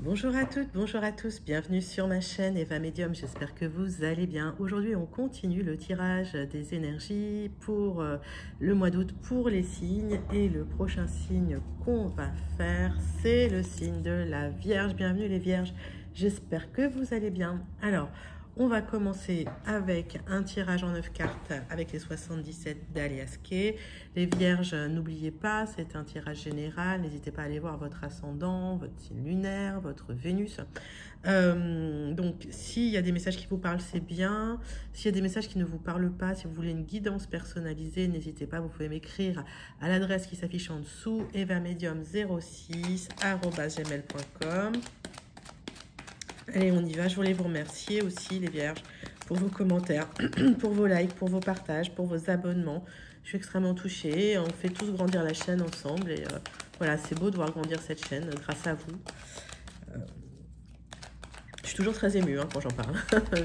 Bonjour à toutes, bonjour à tous, bienvenue sur ma chaîne Eva Medium, j'espère que vous allez bien. Aujourd'hui on continue le tirage des énergies pour le mois d'août pour les signes et le prochain signe qu'on va faire c'est le signe de la Vierge. Bienvenue les Vierges, j'espère que vous allez bien. Alors on va commencer avec un tirage en 9 cartes avec les 77 d'Alias Kay. Les Vierges, n'oubliez pas, c'est un tirage général. N'hésitez pas à aller voir votre ascendant, votre signe lunaire, votre Vénus. Donc, s'il y a des messages qui vous parlent, c'est bien. S'il y a des messages qui ne vous parlent pas, si vous voulez une guidance personnalisée, n'hésitez pas, vous pouvez m'écrire à l'adresse qui s'affiche en dessous, evamedium06@gmail.com. Allez, on y va. Je voulais vous remercier aussi, les Vierges, pour vos commentaires, pour vos likes, pour vos partages, pour vos abonnements. Je suis extrêmement touchée. On fait tous grandir la chaîne ensemble. Et voilà, c'est beau de voir grandir cette chaîne grâce à vous. Je suis toujours très émue quand j'en parle.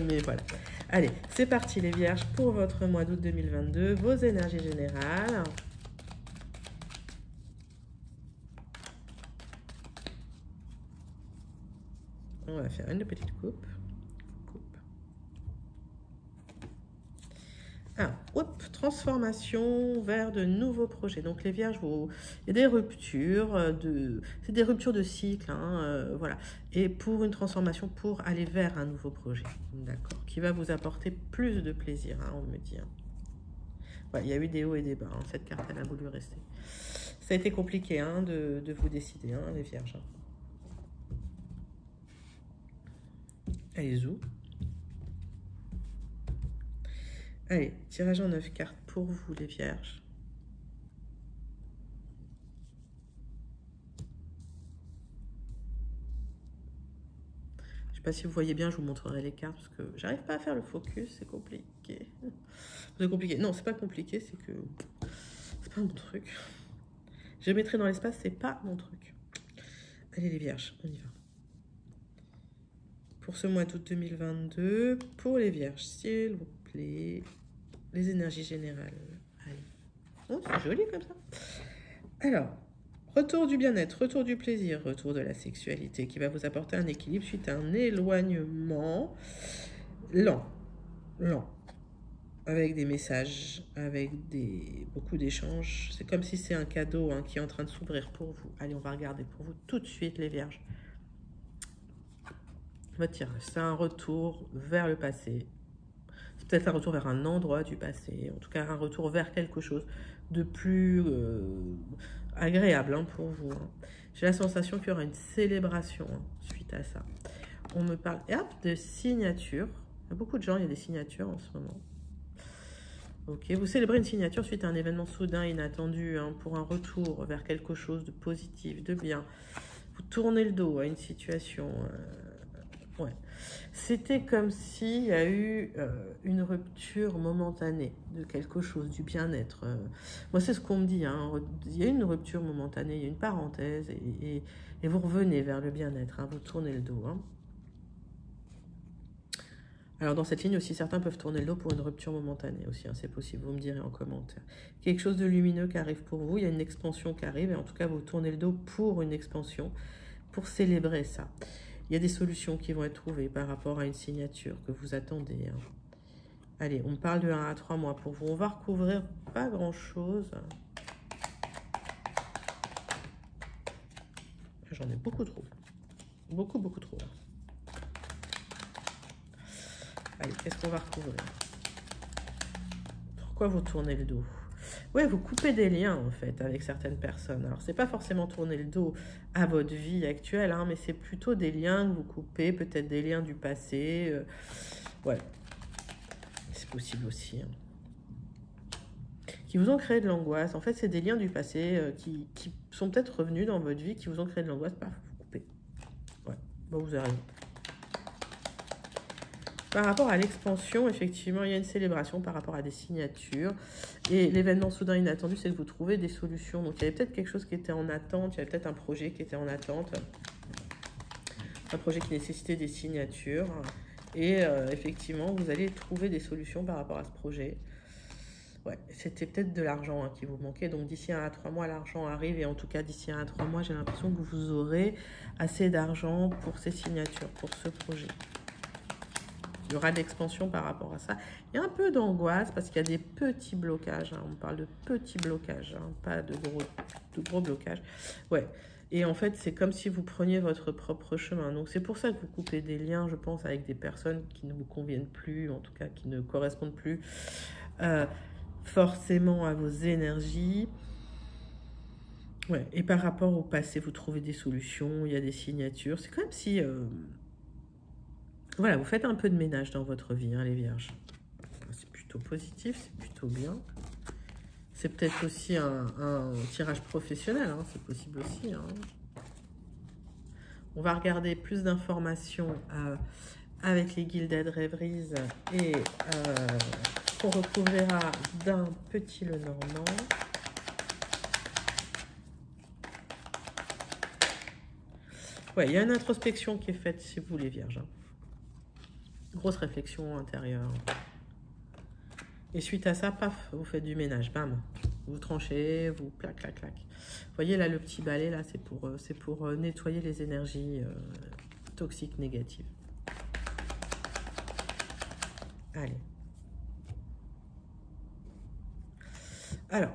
Mais voilà. Allez, c'est parti, les Vierges, pour votre mois d'août 2022. Vos énergies générales. On va faire une petite coupe. Ah, hop, transformation vers de nouveaux projets. Donc les Vierges, il y a des ruptures, c'est des ruptures de cycle, voilà. Et pour une transformation, pour aller vers un nouveau projet, d'accord, qui va vous apporter plus de plaisir, on me dit. Ouais, il y a eu des hauts et des bas, cette carte, elle a voulu rester. Ça a été compliqué de vous décider, les Vierges. Allez, zou. Allez, tirage en 9 cartes pour vous, les Vierges. Je ne sais pas si vous voyez bien, je vous montrerai les cartes parce que j'arrive pas à faire le focus, c'est compliqué. C'est compliqué. Non, c'est pas compliqué, c'est que c'est pas mon truc. Je mettrai dans l'espace, c'est pas mon truc. Allez, les Vierges, on y va. Pour ce mois d'août 2022, pour les Vierges, s'il vous plaît, les énergies générales. Allez. Oh, c'est joli comme ça. Alors, retour du bien-être, retour du plaisir, retour de la sexualité qui va vous apporter un équilibre suite à un éloignement lent, avec des messages, avec beaucoup d'échanges. C'est comme si c'est un cadeau qui est en train de s'ouvrir pour vous. Allez, on va regarder pour vous tout de suite, les Vierges. Votre tirage, c'est un retour vers le passé. C'est peut-être un retour vers un endroit du passé, en tout cas un retour vers quelque chose de plus agréable pour vous. J'ai la sensation qu'il y aura une célébration suite à ça. On me parle de signature. Il y a beaucoup de gens, il y a des signatures en ce moment. Ok, vous célébrez une signature suite à un événement soudain, inattendu, pour un retour vers quelque chose de positif, de bien. Vous tournez le dos à une situation... ouais. C'était comme s'il y a eu une rupture momentanée de quelque chose, du bien-être. Moi, c'est ce qu'on me dit. Il y a une rupture momentanée, il y a une parenthèse et vous revenez vers le bien-être. Vous tournez le dos. Alors, dans cette ligne aussi, certains peuvent tourner le dos pour une rupture momentanée aussi. C'est possible, vous me direz en commentaire. Quelque chose de lumineux qui arrive pour vous. Il y a une expansion qui arrive et en tout cas, vous tournez le dos pour une expansion, pour célébrer ça. Il y a des solutions qui vont être trouvées par rapport à une signature que vous attendez. Allez, on parle de 1 à 3 mois pour vous. On va recouvrir pas grand-chose. J'en ai beaucoup trop. Beaucoup, beaucoup trop. Allez, qu'est-ce qu'on va recouvrir? Pourquoi vous tournez le dos? Ouais, vous coupez des liens, en fait, avec certaines personnes. Alors, c'est pas forcément tourner le dos à votre vie actuelle, mais c'est plutôt des liens que vous coupez, peut-être des liens du passé. Ouais, c'est possible aussi. Qui vous ont créé de l'angoisse. En fait, c'est des liens du passé qui sont peut-être revenus dans votre vie, qui vous ont créé de l'angoisse. Paf, vous coupez. Ouais, bon, vous avez raison. Par rapport à l'expansion, effectivement, il y a une célébration par rapport à des signatures. Et l'événement soudain inattendu, c'est que vous trouvez des solutions. Donc, il y avait peut-être quelque chose qui était en attente. Il y avait peut-être un projet qui était en attente. Un projet qui nécessitait des signatures. Et effectivement, vous allez trouver des solutions par rapport à ce projet. Ouais, c'était peut-être de l'argent hein, qui vous manquait. Donc d'ici 1 à 3 mois, l'argent arrive. Et en tout cas, d'ici 1 à 3 mois, j'ai l'impression que vous aurez assez d'argent pour ces signatures, pour ce projet. Il y aura de l'expansion par rapport à ça. Il y a un peu d'angoisse parce qu'il y a des petits blocages. Hein. On parle de petits blocages, hein, pas de gros blocages. Ouais. Et en fait, c'est comme si vous preniez votre propre chemin. Donc, c'est pour ça que vous coupez des liens, je pense, avec des personnes qui ne vous conviennent plus, en tout cas, qui ne correspondent plus forcément à vos énergies. Ouais. Et par rapport au passé, vous trouvez des solutions, il y a des signatures. C'est comme si... voilà, vous faites un peu de ménage dans votre vie, hein, les vierges. C'est plutôt positif, c'est plutôt bien. C'est peut-être aussi un tirage professionnel, hein, c'est possible aussi. Hein. On va regarder plus d'informations avec les Gilded Rêveries et qu'on recouvrira d'un petit Lenormand. Ouais, il y a une introspection qui est faite chez vous, les vierges. Hein. Grosse réflexion intérieure. Et suite à ça, paf, vous faites du ménage, bam. Vous tranchez, vous clac, clac, clac. Vous voyez là, le petit balai, là, c'est pour nettoyer les énergies toxiques, négatives. Allez. Alors,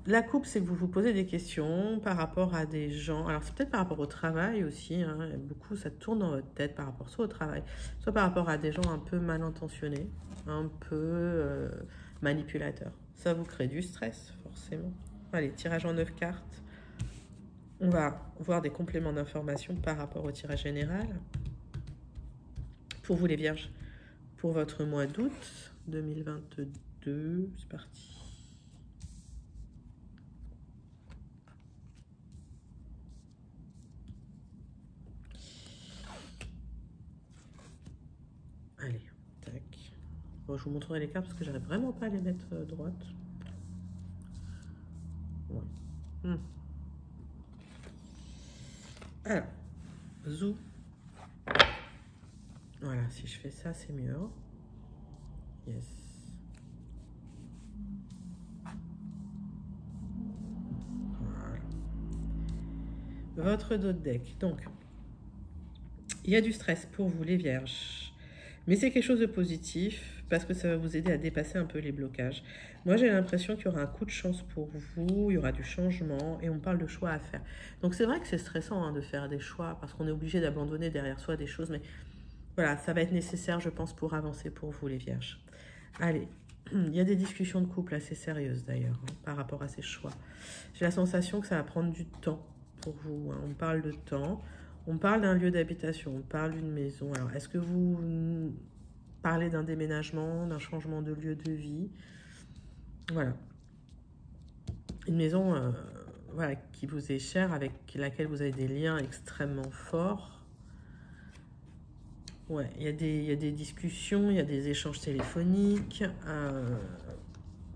la coupe, c'est que vous vous posez des questions par rapport à des gens. Alors, c'est peut-être par rapport au travail aussi. Hein, beaucoup, ça tourne dans votre tête par rapport soit au travail, soit par rapport à des gens un peu mal intentionnés, un peu manipulateurs. Ça vous crée du stress, forcément. Allez, tirage en 9 cartes. On va voir des compléments d'informations par rapport au tirage général. Pour vous, les vierges, pour votre mois d'août 2022, c'est parti. Allez, tac. Bon, je vous montrerai les cartes parce que j'arrive vraiment pas à les mettre droite. Ouais. Alors, zou. Voilà, si je fais ça, c'est mieux. Yes. Voilà. Votre dos de deck. Donc, il y a du stress pour vous, les vierges. Mais c'est quelque chose de positif parce que ça va vous aider à dépasser un peu les blocages. Moi, j'ai l'impression qu'il y aura un coup de chance pour vous, il y aura du changement et on parle de choix à faire. Donc, c'est vrai que c'est stressant hein, de faire des choix parce qu'on est obligé d'abandonner derrière soi des choses. Mais voilà, ça va être nécessaire, je pense, pour avancer pour vous, les vierges. Allez, il y a des discussions de couple assez sérieuses d'ailleurs hein, par rapport à ces choix. J'ai la sensation que ça va prendre du temps pour vous. Hein. On parle de temps. On parle d'un lieu d'habitation, on parle d'une maison. Alors, est-ce que vous parlez d'un déménagement, d'un changement de lieu de vie? Voilà. Une maison voilà, qui vous est chère, avec laquelle vous avez des liens extrêmement forts. Ouais, il y a des discussions, il y a des échanges téléphoniques.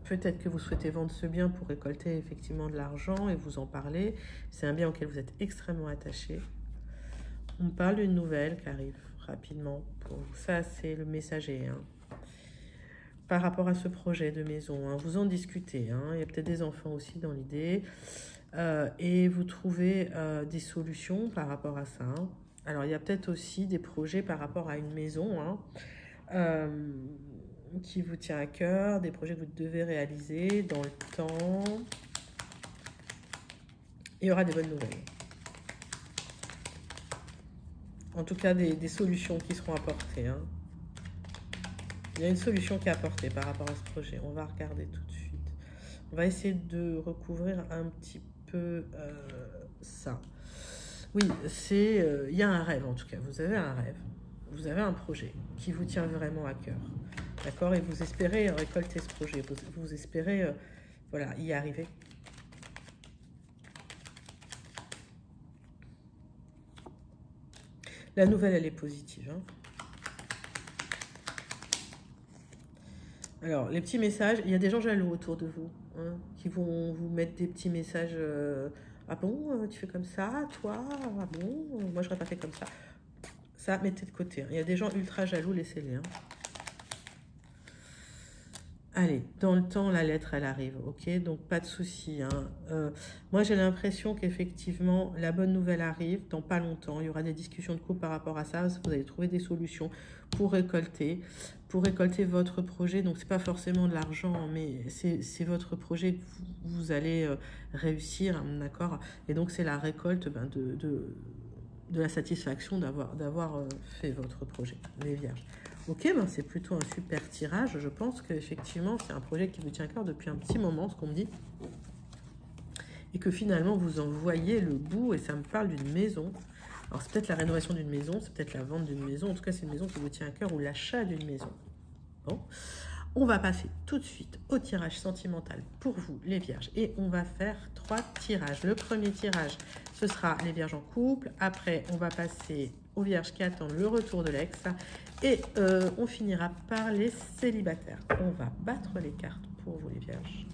Peut-être que vous souhaitez vendre ce bien pour récolter effectivement de l'argent et vous en parler. C'est un bien auquel vous êtes extrêmement attaché. On parle d'une nouvelle qui arrive rapidement pour vous. Ça, c'est le messager. Hein. Par rapport à ce projet de maison, hein, vous en discutez. Hein. Il y a peut-être des enfants aussi dans l'idée. Et vous trouvez des solutions par rapport à ça. Hein. Alors, il y a peut-être aussi des projets par rapport à une maison hein, qui vous tient à cœur, des projets que vous devez réaliser dans le temps. Il y aura des bonnes nouvelles. En tout cas, des solutions qui seront apportées. Hein. Il y a une solution qui est apportée par rapport à ce projet. On va regarder tout de suite. On va essayer de recouvrir un petit peu ça. Oui, il y a un rêve en tout cas. Vous avez un rêve. Vous avez un projet qui vous tient vraiment à cœur. D'accord? Et vous espérez récolter ce projet. Vous espérez voilà, y arriver. La nouvelle, elle est positive. Hein. Alors, les petits messages, il y a des gens jaloux autour de vous, hein, qui vont vous mettre des petits messages. Ah bon, tu fais comme ça, toi? Ah bon, moi, je n'aurais pas fait comme ça. Ça, mettez de côté. Hein. Il y a des gens ultra jaloux, laissez-les. Hein. Allez, dans le temps, la lettre, elle arrive, ok? Donc, pas de souci, hein. Moi, j'ai l'impression qu'effectivement, la bonne nouvelle arrive dans pas longtemps. Il y aura des discussions de couple par rapport à ça. Vous allez trouver des solutions pour récolter votre projet. Donc, c'est pas forcément de l'argent, mais c'est votre projet que vous allez réussir, hein, d'accord? Et donc, c'est la récolte de la satisfaction d'avoir fait votre projet, les vierges. Ok, ben c'est plutôt un super tirage. Je pense qu'effectivement, c'est un projet qui vous tient à cœur depuis un petit moment, ce qu'on me dit. Et que finalement, vous en voyez le bout, et ça me parle d'une maison. Alors, c'est peut-être la rénovation d'une maison, c'est peut-être la vente d'une maison. En tout cas, c'est une maison qui vous tient à cœur ou l'achat d'une maison. Bon. On va passer tout de suite au tirage sentimental pour vous, les vierges. Et on va faire 3 tirages. Le premier tirage, ce sera les vierges en couple. Après, on va passer aux vierges qui attendent le retour de l'ex. Et on finira par les célibataires. On va battre les cartes pour vous, les vierges.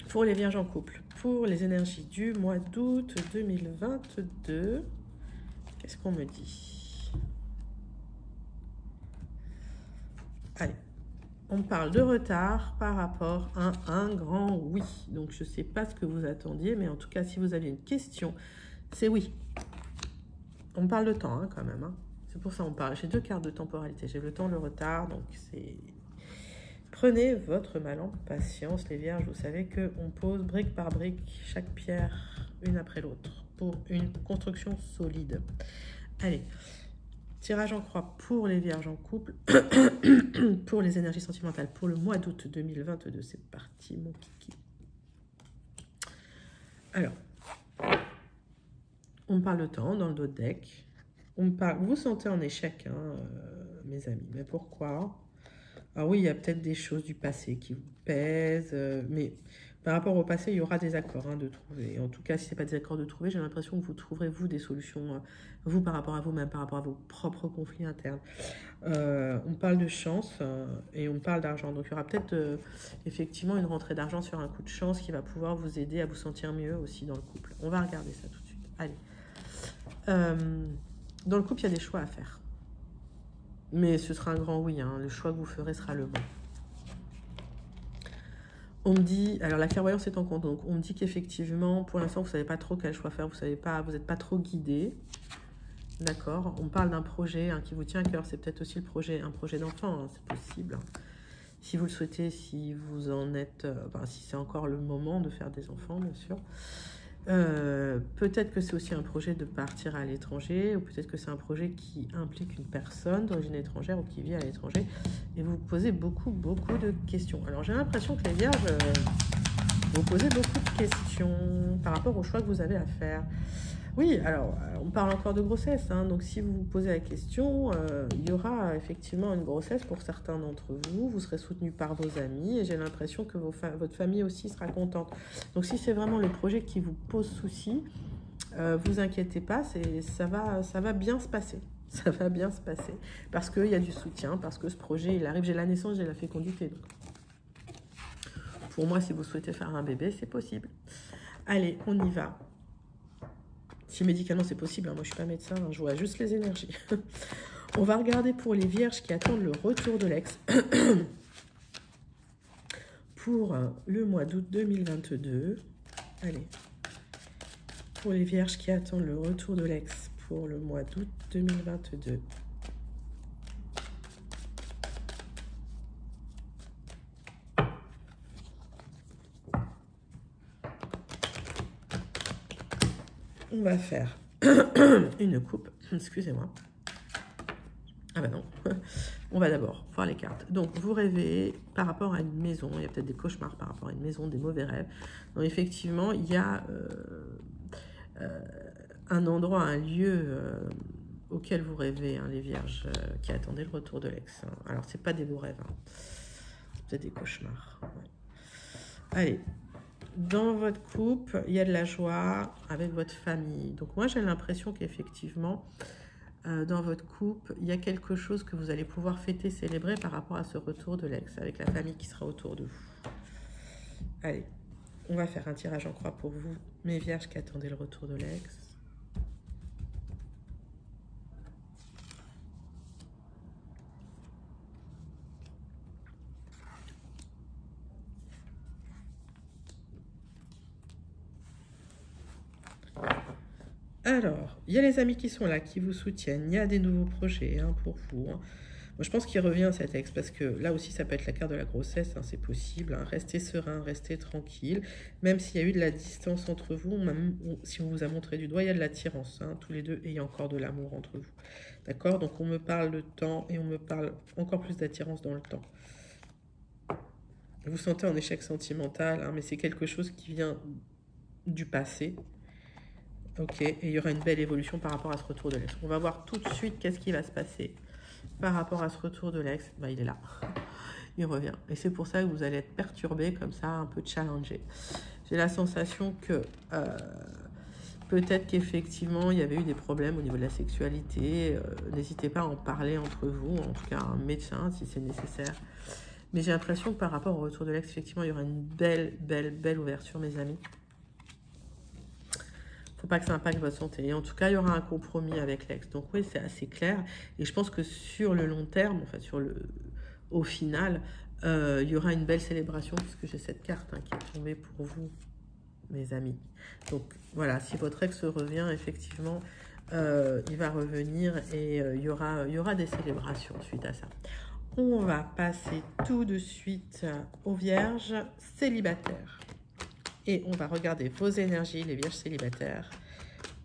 Pour les vierges en couple, pour les énergies du mois d'août 2022, qu'est-ce qu'on me dit? Allez, on parle de retard par rapport à un grand oui. Donc, je ne sais pas ce que vous attendiez, mais en tout cas, si vous avez une question, c'est oui. On parle de temps, hein, quand même. Hein. C'est pour ça qu'on parle. J'ai 2 cartes de temporalité. J'ai le temps, le retard, donc c'est... Prenez votre mal en patience, les vierges. Vous savez qu'on pose brique par brique chaque pierre, une après l'autre, pour une construction solide. Allez, tirage en croix pour les vierges en couple, pour les énergies sentimentales, pour le mois d'août 2022. C'est parti, mon kiki. Alors, on me parle de temps dans le dos de deck. On me parle, vous vous sentez en échec, hein, mes amis. Mais pourquoi ? Alors oui, il y a peut-être des choses du passé qui vous pèsent, mais par rapport au passé, il y aura des accords hein, de trouver. En tout cas, si ce n'est pas des accords de trouver, j'ai l'impression que vous trouverez, vous, des solutions, vous, par rapport à vous-même, par rapport à vos propres conflits internes. On parle de chance et on parle d'argent. Donc, il y aura peut-être effectivement une rentrée d'argent sur un coup de chance qui va pouvoir vous aider à vous sentir mieux aussi dans le couple. On va regarder ça tout de suite. Allez. Dans le couple, il y a des choix à faire. Mais ce sera un grand oui, hein. Le choix que vous ferez sera le bon. On me dit, alors la clairvoyance est en compte, donc on me dit qu'effectivement, pour l'instant, vous ne savez pas trop quel choix faire, vous n'êtes pas trop guidé. D'accord. On parle d'un projet hein, qui vous tient à cœur, c'est peut-être aussi un projet d'enfant, hein, c'est possible. Si vous le souhaitez, si vous en êtes, si c'est encore le moment de faire des enfants, bien sûr. Peut-être que c'est aussi un projet de partir à l'étranger, ou peut-être que c'est un projet qui implique une personne d'origine étrangère ou qui vit à l'étranger, et vous posez beaucoup de questions. Alors j'ai l'impression que les vierges, vous posez beaucoup de questions par rapport au choix que vous avez à faire. Oui, alors on parle encore de grossesse, hein, donc si vous vous posez la question, il y aura effectivement une grossesse pour certains d'entre vous, vous serez soutenu par vos amis et j'ai l'impression que votre famille aussi sera contente. Donc si c'est vraiment le projet qui vous pose souci, vous inquiétez pas, ça va bien se passer. Ça va bien se passer parce qu'il y a du soutien, parce que ce projet, il arrive, j'ai la naissance, j'ai la fécondité. Donc. Pour moi, si vous souhaitez faire un bébé, c'est possible. Allez, on y va. Si médicalement c'est possible, hein, moi je suis pas médecin, hein, je vois juste les énergies. On va regarder pour les vierges qui attendent le retour de l'ex pour le mois d'août 2022. Allez, pour les vierges qui attendent le retour de l'ex pour le mois d'août 2022. On va faire une coupe, excusez-moi. Ah bah non, on va d'abord voir les cartes. Donc, vous rêvez par rapport à une maison, il y a peut-être des cauchemars par rapport à une maison, des mauvais rêves. Donc, effectivement, il y a un endroit, un lieu auquel vous rêvez, hein, les vierges qui attendaient le retour de l'ex. Hein. Alors, c'est pas des beaux rêves, hein. C'est peut-être des cauchemars. Ouais. Allez. Dans votre couple, il y a de la joie avec votre famille. Donc moi, j'ai l'impression qu'effectivement, dans votre couple, il y a quelque chose que vous allez pouvoir fêter, célébrer par rapport à ce retour de l'ex, avec la famille qui sera autour de vous. Allez, On va faire un tirage en croix pour vous, mes vierges qui attendaient le retour de l'ex. Alors, il y a les amis qui sont là, qui vous soutiennent. Il y a des nouveaux projets hein, pour vous. Hein. Moi, je pense qu'il revient cet ex parce que là aussi, ça peut être la carte de la grossesse. Hein, c'est possible. Hein. Restez serein, restez tranquille. Même s'il y a eu de la distance entre vous, si on vous a montré du doigt, il y a de l'attirance. Hein, tous les deux, et il y a encore de l'amour entre vous. D'accord? Donc, on me parle de temps et on me parle encore plus d'attirance dans le temps. Vous sentez en échec sentimental, hein, mais c'est quelque chose qui vient du passé. Ok, et il y aura une belle évolution par rapport à ce retour de l'ex. On va voir tout de suite qu'est-ce qui va se passer par rapport à ce retour de l'ex. Bah, il est là, il revient. Et c'est pour ça que vous allez être perturbé comme ça, un peu challengé. J'ai la sensation que peut-être qu'effectivement, il y avait eu des problèmes au niveau de la sexualité. N'hésitez pas à en parler entre vous, en tout cas un médecin si c'est nécessaire. Mais j'ai l'impression que par rapport au retour de l'ex, effectivement, il y aura une belle ouverture, mes amis. Faut pas que ça impacte votre santé. Et en tout cas, il y aura un compromis avec l'ex. Donc oui, c'est assez clair. Et je pense que sur le long terme, enfin au final, il y aura une belle célébration puisque j'ai cette carte hein, qui est tombée pour vous, mes amis. Donc voilà, si votre ex revient, effectivement, il va revenir et il y aura des célébrations suite à ça. On va passer tout de suite aux vierges célibataires. Et on va regarder vos énergies, les vierges célibataires,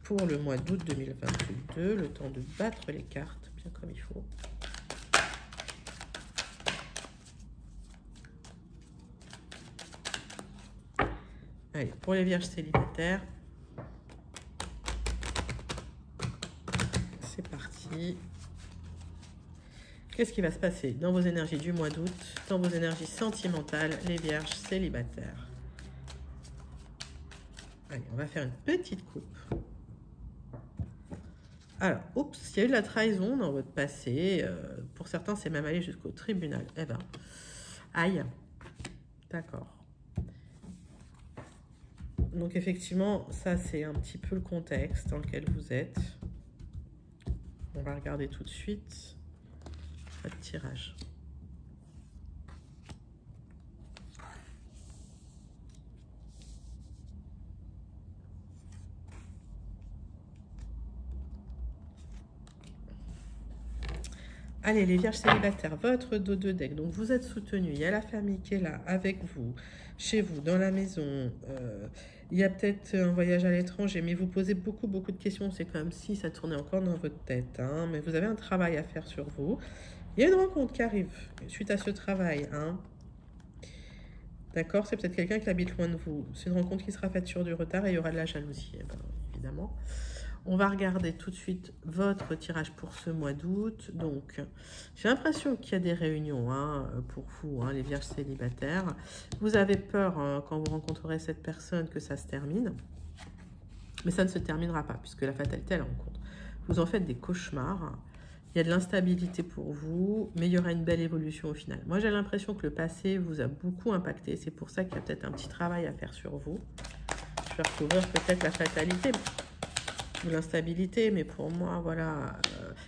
pour le mois d'août 2022. Le temps de battre les cartes, bien comme il faut. Allez, pour les vierges célibataires, c'est parti. Qu'est-ce qui va se passer dans vos énergies du mois d'août, dans vos énergies sentimentales, les vierges célibataires? Allez, on va faire une petite coupe. Alors, oups, il y a eu de la trahison dans votre passé. Pour certains, c'est même allé jusqu'au tribunal. Eh ben, aïe. D'accord. Donc, effectivement, ça, c'est un petit peu le contexte dans lequel vous êtes. On va regarder tout de suite votre tirage. Allez, les vierges célibataires, votre dos de deck. Donc, vous êtes soutenus. Il y a la famille qui est là, avec vous, chez vous, dans la maison. Il y a peut-être un voyage à l'étranger, mais vous posez beaucoup de questions. C'est comme si ça tournait encore dans votre tête. Hein, mais vous avez un travail à faire sur vous. Il y a une rencontre qui arrive suite à ce travail. Hein. D'accord? C'est peut-être quelqu'un qui habite loin de vous. C'est une rencontre qui sera faite sur du retard et il y aura de la jalousie, eh ben, évidemment. On va regarder tout de suite votre tirage pour ce mois d'août. Donc, j'ai l'impression qu'il y a des réunions hein, pour vous, hein, les vierges célibataires. Vous avez peur hein, quand vous rencontrerez cette personne que ça se termine. Mais ça ne se terminera pas puisque la fatalité, elle rencontre. Vous en faites des cauchemars. Il y a de l'instabilité pour vous, mais il y aura une belle évolution au final. Moi, j'ai l'impression que le passé vous a beaucoup impacté. C'est pour ça qu'il y a peut-être un petit travail à faire sur vous. Je vais recouvrir peut-être la fatalité ou l'instabilité, mais pour moi, voilà,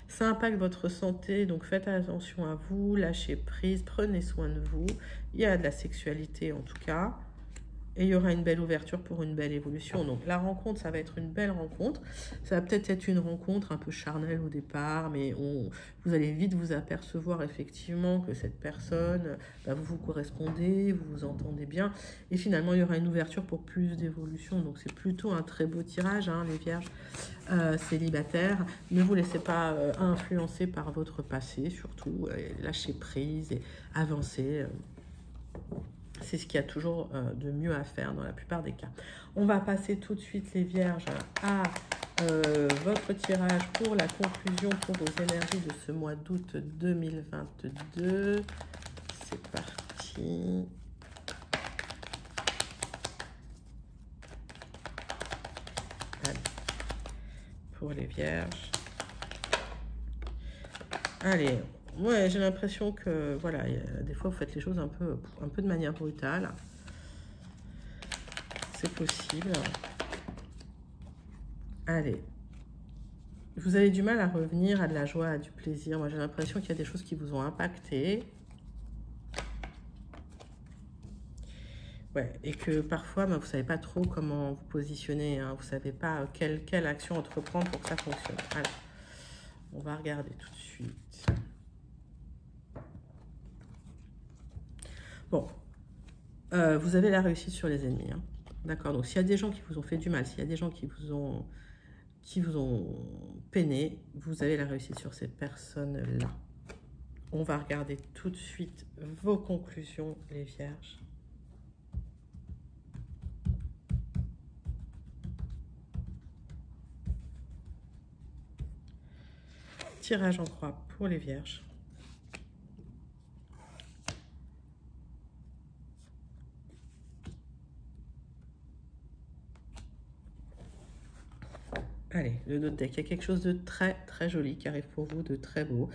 ça impacte votre santé, donc faites attention à vous, lâchez prise, prenez soin de vous. Il y a de la sexualité en tout cas, et il y aura une belle ouverture pour une belle évolution. Donc la rencontre, ça va être une belle rencontre. Ça va peut-être être une rencontre un peu charnelle au départ, mais vous allez vite vous apercevoir effectivement que cette personne, bah, vous correspondez, vous vous entendez bien. Et finalement, il y aura une ouverture pour plus d'évolution. Donc c'est plutôt un très beau tirage, hein, les vierges célibataires. Ne vous laissez pas influencer par votre passé, surtout. Lâchez prise et avancez. C'est ce qu'il y a toujours de mieux à faire dans la plupart des cas. On va passer tout de suite, les vierges, à votre tirage pour la conclusion pour vos énergies de ce mois d'août 2022. C'est parti. Allez. Pour les vierges. Allez. Ouais, j'ai l'impression que, voilà, des fois, vous faites les choses un peu de manière brutale. c'est possible. Allez. Vous avez du mal à revenir à de la joie, à du plaisir. Moi, j'ai l'impression qu'il y a des choses qui vous ont impacté. Ouais, et que parfois, ben, vous ne savez pas trop comment vous positionner. Hein. Vous ne savez pas quelle action entreprendre pour que ça fonctionne. Alors, on va regarder tout de suite. Bon, vous avez la réussite sur les ennemis. Hein. D'accord, donc s'il y a des gens qui vous ont fait du mal, s'il y a des gens qui vous ont peiné, vous avez la réussite sur ces personnes-là. On va regarder tout de suite vos conclusions, les vierges. Tirage en croix pour les vierges. Allez, le dos de deck. Il y a quelque chose de très très joli qui arrive pour vous, de très beau.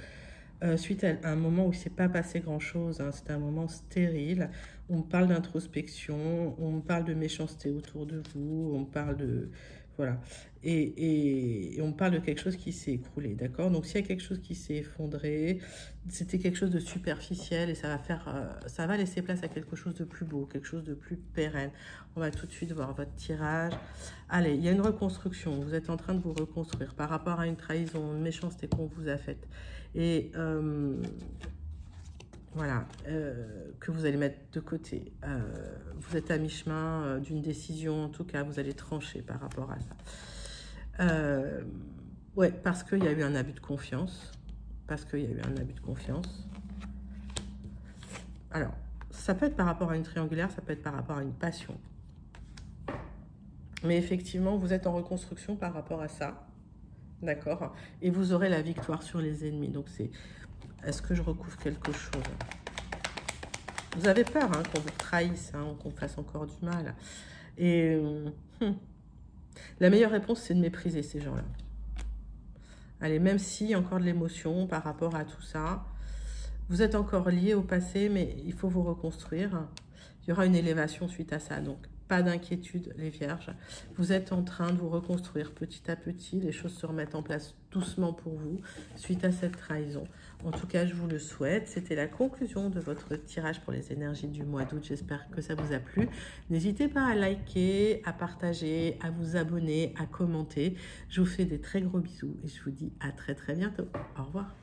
Suite à un moment où il ne s'est pas passé grand-chose, hein, c'était un moment stérile. On me parle d'introspection, on me parle de méchanceté autour de vous, on me parle de... Voilà. Et on me parle de quelque chose qui s'est écroulé, d'accord? Donc, s'il y a quelque chose qui s'est effondré, c'était quelque chose de superficiel et ça va laisser place à quelque chose de plus beau, quelque chose de plus pérenne. On va tout de suite voir votre tirage. Allez, il y a une reconstruction. Vous êtes en train de vous reconstruire par rapport à une trahison, une méchanceté qu'on vous a faite. Et voilà, que vous allez mettre de côté. Vous êtes à mi-chemin d'une décision, en tout cas, vous allez trancher par rapport à ça. Ouais, parce qu'il y a eu un abus de confiance. Parce qu'il y a eu un abus de confiance. Alors, ça peut être par rapport à une triangulaire, ça peut être par rapport à une passion. Mais effectivement, vous êtes en reconstruction par rapport à ça. D'accord? Et vous aurez la victoire sur les ennemis. Donc, c'est... Est-ce que je recouvre quelque chose? Vous avez peur hein, qu'on vous trahisse, hein, qu'on fasse encore du mal. Et la meilleure réponse, c'est de mépriser ces gens-là. Allez, même s'il y a encore de l'émotion par rapport à tout ça, vous êtes encore lié au passé, mais il faut vous reconstruire. Il y aura une élévation suite à ça, donc pas d'inquiétude, les vierges. Vous êtes en train de vous reconstruire petit à petit. Les choses se remettent en place doucement pour vous suite à cette trahison. En tout cas, je vous le souhaite. C'était la conclusion de votre tirage pour les énergies du mois d'août. J'espère que ça vous a plu. N'hésitez pas à liker, à partager, à vous abonner, à commenter. Je vous fais des très gros bisous et je vous dis à très très bientôt. Au revoir.